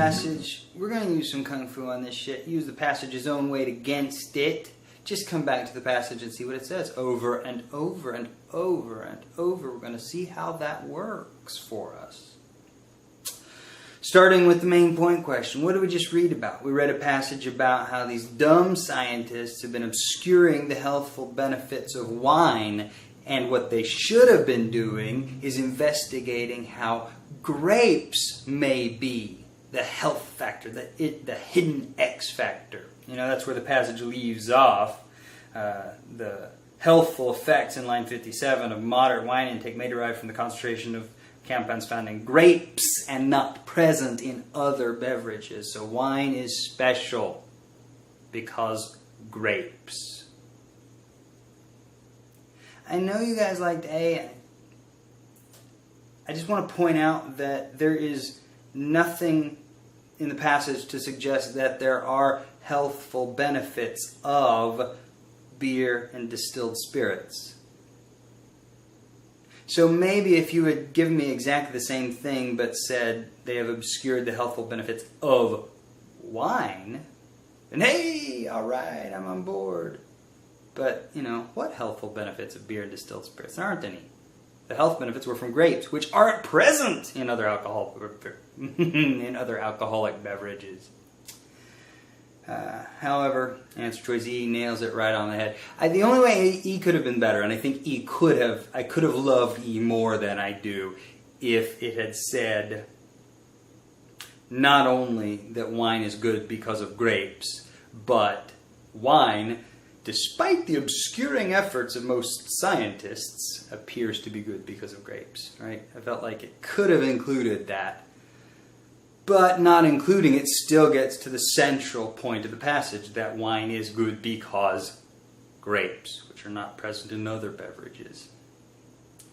passage. We're going to use some kung fu on this shit. Use the passage's own weight against it. Just come back to the passage and see what it says over and over and over and over. We're going to see how that works for us. Starting with the main point question. What did we just read about? We read a passage about how these dumb scientists have been obscuring the healthful benefits of wine, and what they should have been doing is investigating how grapes may be the health factor, the hidden X factor. You know, that's where the passage leaves off. The healthful effects in line 57 of moderate wine intake may derive from the concentration of compounds found in grapes and not present in other beverages. So wine is special because grapes. I know you guys liked A. I just want to point out that there is nothing in the passage to suggest that there are healthful benefits of beer and distilled spirits. So maybe if you had given me exactly the same thing but said they have obscured the healthful benefits of wine, then hey, alright, I'm on board. But, you know, what healthful benefits of beer and distilled spirits? There aren't any. The health benefits were from grapes, which aren't present in other alcoholic beverages. However, answer choice E nails it right on the head. The only way E could have been better, and I think I could have loved E more than I do, if it had said not only that wine is good because of grapes, but wine, despite the obscuring efforts of most scientists, appears to be good because of grapes. Right? I felt like it could have included that. But not including it still gets to the central point of the passage, that wine is good because grapes, which are not present in other beverages.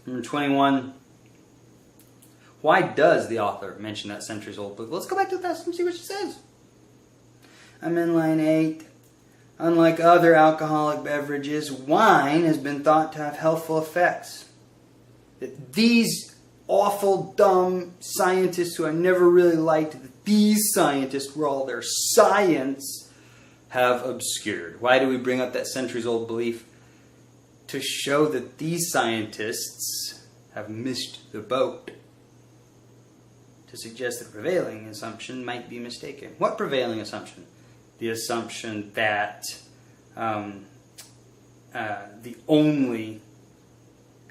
Number 21. Why does the author mention that centuries-old book? Let's go back to the passage and see what she says. I'm in line 8. Unlike other alcoholic beverages, wine has been thought to have healthful effects. These awful, dumb scientists who I never really liked, these scientists, were all their science, have obscured. Why do we bring up that centuries-old belief? To show that these scientists have missed the boat. To suggest that the prevailing assumption might be mistaken. What prevailing assumption? The assumption that the only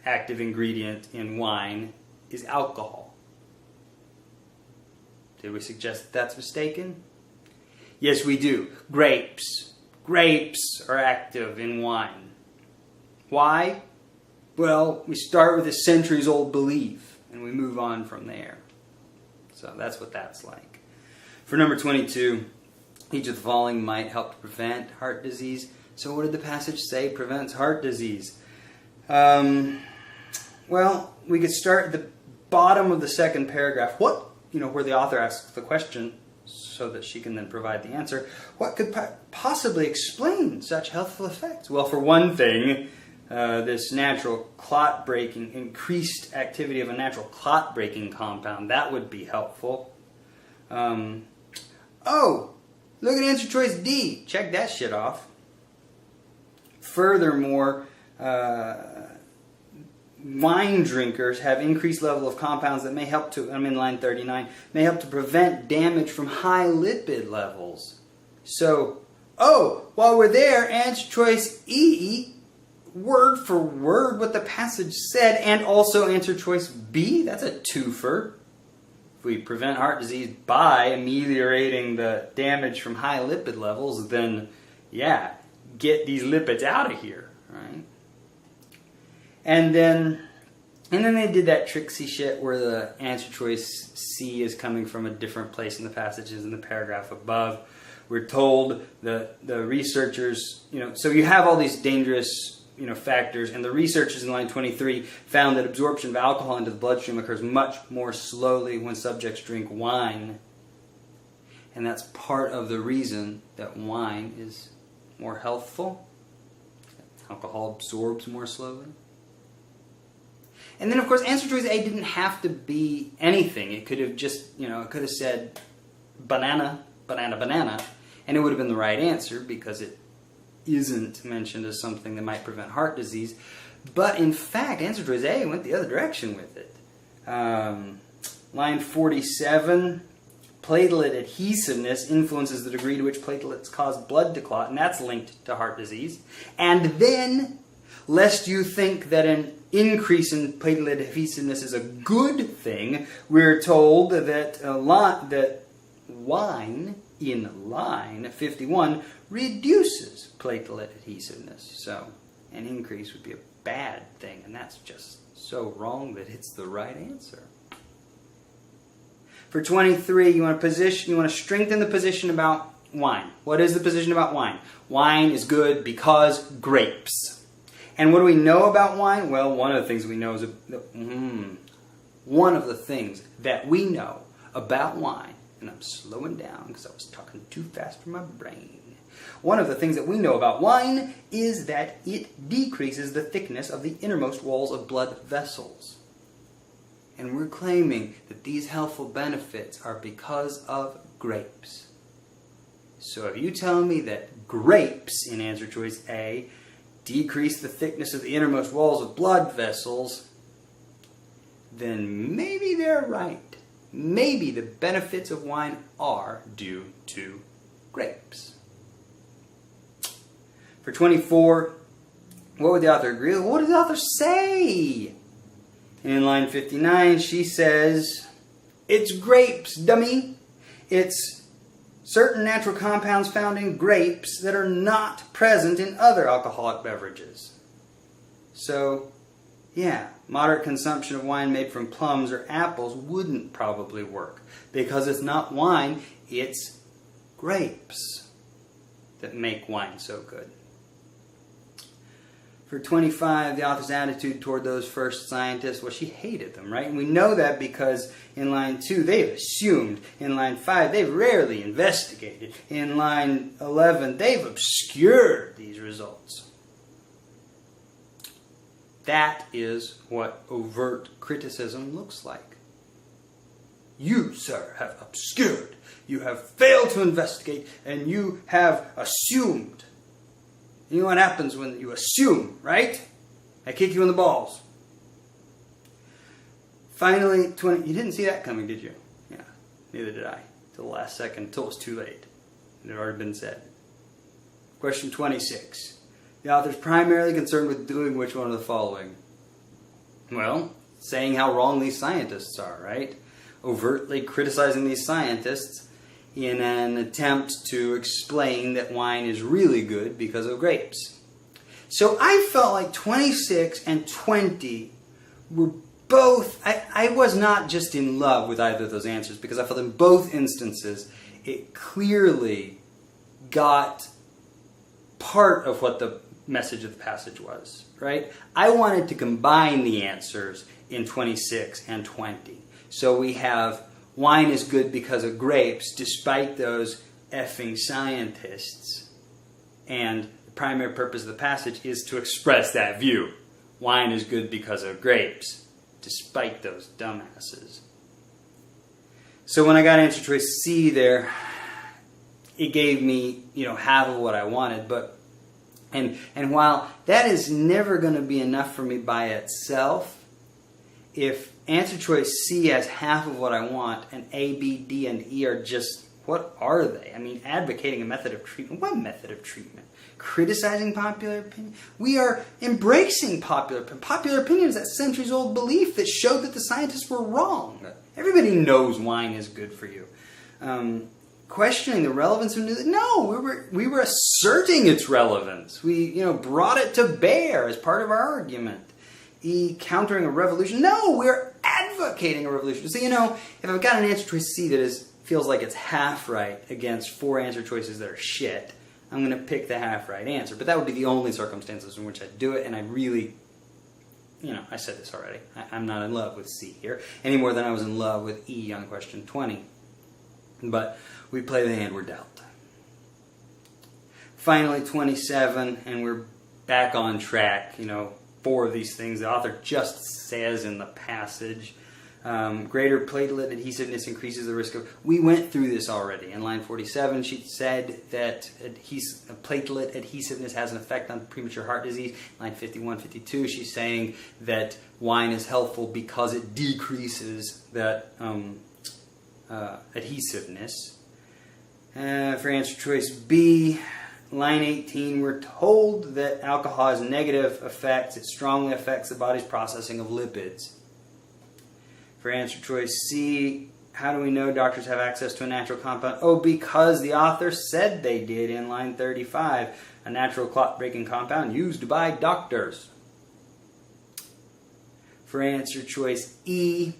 active ingredient in wine is alcohol. Did we suggest that that's mistaken? Yes, we do. Grapes. Grapes are active in wine. Why? Well, we start with a centuries-old belief, and we move on from there. So that's what that's like. For number 22, each of the following might help to prevent heart disease. So what did the passage say prevents heart disease? Well, we could start at the bottom of the second paragraph. Where the author asks the question so that she can then provide the answer. What could possibly explain such healthful effects? Well, for one thing, this natural clot-breaking, increased activity of a natural clot-breaking compound, that would be helpful. Look at answer choice D. Check that shit off. Furthermore, wine drinkers have increased level of compounds that may help to, I'm in line 39, may help to prevent damage from high lipid levels. So, while we're there, answer choice E, word for word what the passage said, and also answer choice B, that's a twofer. If we prevent heart disease by ameliorating the damage from high lipid levels, then yeah, get these lipids out of here, right? And then they did that tricksy shit where the answer choice C is coming from a different place in the passages in the paragraph above. We're told the researchers, so you have all these dangerous, factors, and the researchers in line 23 found that absorption of alcohol into the bloodstream occurs much more slowly when subjects drink wine. And that's part of the reason that wine is more healthful. Alcohol absorbs more slowly. And then, of course, answer choice A didn't have to be anything. It could have just, it could have said banana, banana, banana, and it would have been the right answer because it isn't mentioned as something that might prevent heart disease. But in fact, answer choice A went the other direction with it. Line 47, platelet adhesiveness influences the degree to which platelets cause blood to clot, and that's linked to heart disease. And then, lest you think that an increase in platelet adhesiveness is a good thing, we're told that wine in line 51 reduces platelet adhesiveness. So an increase would be a bad thing, and that's just so wrong that it's the right answer. For 23, you want to strengthen the position about wine. What is the position about wine? Wine is good because grapes. And what do we know about wine? Well, one of the things we know is one of the things that we know about wine, and I'm slowing down because I was talking too fast for my brain. One of the things that we know about wine is that it decreases the thickness of the innermost walls of blood vessels. And we're claiming that these healthful benefits are because of grapes. So if you tell me that grapes, in answer choice A, decrease the thickness of the innermost walls of blood vessels, then maybe they're right. Maybe the benefits of wine are due to grapes. For 24, what would the author agree with? What did the author say? And in line 59, she says, it's grapes, dummy. It's certain natural compounds found in grapes that are not present in other alcoholic beverages. So, yeah, moderate consumption of wine made from plums or apples wouldn't probably work because it's not wine, it's grapes that make wine so good. For 25, the author's attitude toward those first scientists, well, she hated them, right? And we know that because in line 2, they've assumed. In line 5, they've rarely investigated. In line 11, they've obscured these results. That is what overt criticism looks like. You, sir, have obscured. You have failed to investigate, and you have assumed. You know what happens when you assume, right? I kick you in the balls. Finally, 20. You didn't see that coming, did you? Yeah, neither did I. Till the last second, until it was too late. It had already been said. Question 26. The author's primarily concerned with doing which one of the following? Well, saying how wrong these scientists are, right? Overtly criticizing these scientists in an attempt to explain that wine is really good because of grapes. So I felt like 26 and 20 were both, I was not just in love with either of those answers because I felt in both instances it clearly got part of what the message of the passage was, right? I wanted to combine the answers in 26 and 20. So we have wine is good because of grapes, despite those effing scientists. And the primary purpose of the passage is to express that view. Wine is good because of grapes, despite those dumbasses. So when I got answer choice C there, it gave me, half of what I wanted. But and while that is never going to be enough for me by itself, if answer choice C has half of what I want, and A, B, D, and E are just, what are they? I mean, advocating a method of treatment. What method of treatment? Criticizing popular opinion? We are embracing popular opinion. Popular opinion is that centuries-old belief that showed that the scientists were wrong. Everybody knows wine is good for you. Questioning the relevance of we were asserting its relevance. We, brought it to bear as part of our argument. E, countering a revolution. No, we're advocating a revolution. So, if I've got an answer choice C that feels like it's half right against 4 answer choices that are shit, I'm going to pick the half right answer. But that would be the only circumstances in which I'd do it, and I really, I said this already. I'm not in love with C here, any more than I was in love with E on question 20. But we play the hand we're dealt. Finally, 27, and we're back on track, 4 of these things the author just says in the passage. Greater platelet adhesiveness increases the risk of... We went through this already. In line 47, she said that platelet adhesiveness has an effect on premature heart disease. Line 51, 52, she's saying that wine is helpful because it decreases that adhesiveness. For answer choice B, line 18, we're told that alcohol has negative effects. It strongly affects the body's processing of lipids. For answer choice C, how do we know doctors have access to a natural compound? Oh, because the author said they did in line 35, a natural clot-breaking compound used by doctors. For answer choice E,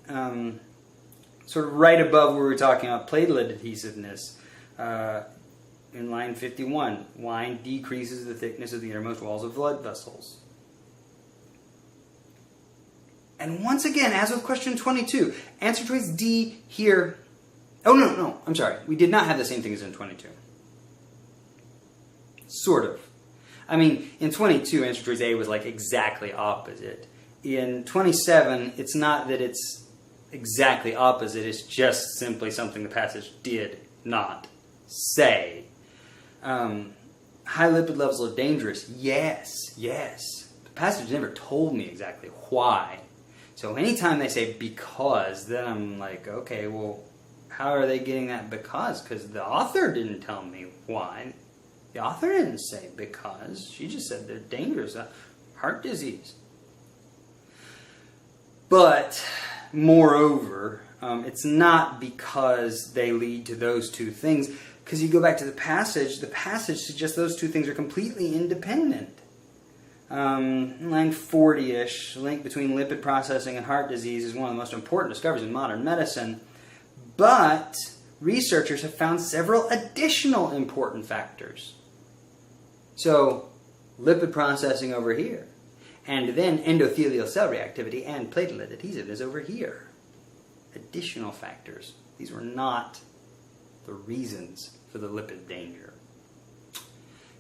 sort of right above where we were talking about platelet adhesiveness, in line 51, wine decreases the thickness of the innermost walls of blood vessels. And once again, as with question 22, answer choice D here... Oh, no, I'm sorry. We did not have the same thing as in 22. Sort of. I mean, in 22, answer choice A was like exactly opposite. In 27, it's not that it's exactly opposite. It's just simply something the passage did not say. High lipid levels are dangerous. Yes. The passage never told me exactly why. So anytime they say because, then I'm like, okay, well, how are they getting that because? Because the author didn't tell me why. The author didn't say because. She just said they're dangerous. Heart disease. But, moreover, it's not because they lead to those two things. Because you go back to the passage suggests those two things are completely independent. Line 40-ish, link between lipid processing and heart disease is one of the most important discoveries in modern medicine. But researchers have found several additional important factors. So, lipid processing over here. And then endothelial cell reactivity and platelet adhesiveness over here. Additional factors. These were not the reasons for the lipid danger.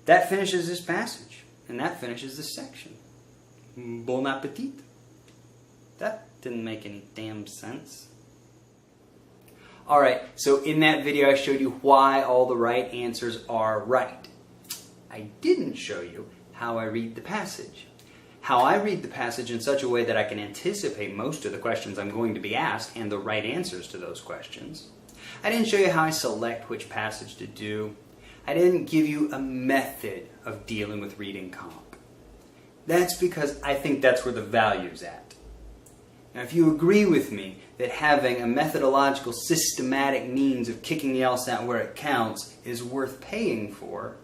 That finishes this passage. And that finishes this section. Bon appetit. That didn't make any damn sense. Alright, so in that video I showed you why all the right answers are right. I didn't show you how I read the passage. How I read the passage in such a way that I can anticipate most of the questions I'm going to be asked and the right answers to those questions. I didn't show you how I select which passage to do. I didn't give you a method of dealing with reading comp. That's because I think that's where the value's at. Now, if you agree with me that having a methodological, systematic means of kicking the LSAT where it counts is worth paying for,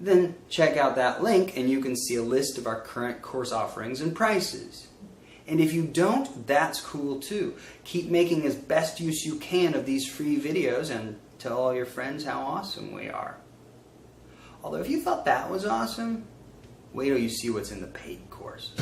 then check out that link and you can see a list of our current course offerings and prices. And if you don't, that's cool too. Keep making as best use you can of these free videos and tell all your friends how awesome we are. Although if you thought that was awesome, wait till you see what's in the paid course.